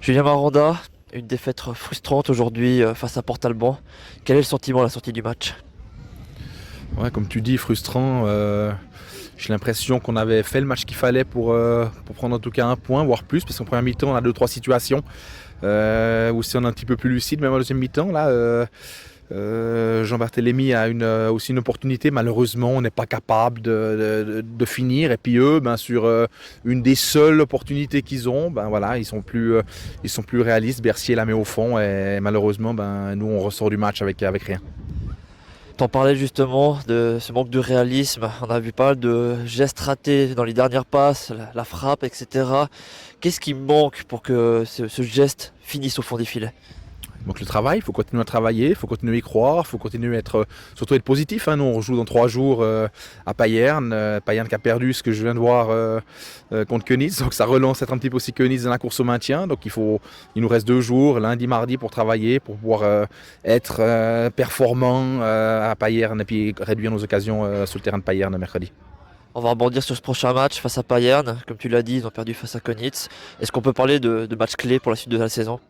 Julien Maranda, une défaite frustrante aujourd'hui face à Port-Alban. Quel est le sentiment à la sortie du match? Ouais, comme tu dis, frustrant. J'ai l'impression qu'on avait fait le match qu'il fallait pour prendre en tout cas un point, voire plus, parce qu'en première mi-temps, on a deux, trois situations où si on est un petit peu plus lucide, même en deuxième mi-temps, là, Jean-Barthélemy a aussi une opportunité. Malheureusement, on n'est pas capable de finir. Et puis eux, sur une des seules opportunités qu'ils ont, voilà, ils sont plus réalistes. Bercier la met au fond et malheureusement, nous, on ressort du match avec rien. T'en parlais justement de ce manque de réalisme. On a vu pas mal de gestes ratés dans les dernières passes, la frappe, etc. Qu'est-ce qui manque pour que ce geste finisse au fond des filets? Donc le travail, il faut continuer à travailler, il faut continuer à y croire, il faut continuer à surtout être positif. Nous on joue dans 3 jours à Payerne. Payerne qui a perdu ce que je viens de voir contre Königs. Donc ça relance être un petit peu aussi Königs dans la course au maintien. Donc il nous reste 2 jours, lundi, mardi pour travailler, pour pouvoir être performant à Payerne et puis réduire nos occasions sur le terrain de Payerne mercredi. On va rebondir sur ce prochain match face à Payerne. Comme tu l'as dit, ils ont perdu face à Konitz. Est-ce qu'on peut parler de matchs clés pour la suite de la saison?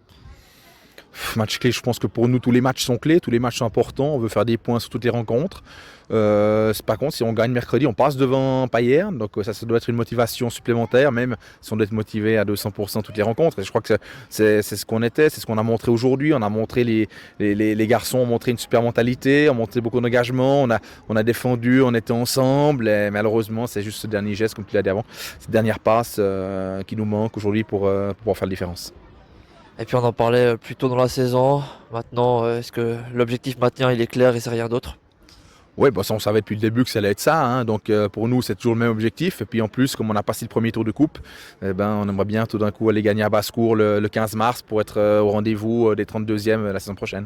Match clé, je pense que pour nous tous les matchs sont clés, tous les matchs sont importants, on veut faire des points sur toutes les rencontres. Par contre, si on gagne mercredi, on passe devant Payerne, donc ça doit être une motivation supplémentaire, même si on doit être motivé à 200% toutes les rencontres. Et je crois que c'est ce qu'on était, c'est ce qu'on a montré aujourd'hui. On a montré les garçons ont montré une super mentalité, ont montré beaucoup d'engagement, on a défendu, on était ensemble, et malheureusement c'est juste ce dernier geste, comme tu l'as dit avant, cette dernière passe qui nous manque aujourd'hui pour pouvoir faire la différence. Et puis on en parlait plus tôt dans la saison. Maintenant, est-ce que l'objectif maintien il est clair et c'est rien d'autre? Oui, ça on savait depuis le début que ça allait être ça. Donc pour nous, c'est toujours le même objectif. Et puis en plus, comme on a passé le premier tour de coupe, on aimerait bien tout d'un coup aller gagner à Basse-Cour le 15 mars pour être au rendez-vous des 32e la saison prochaine.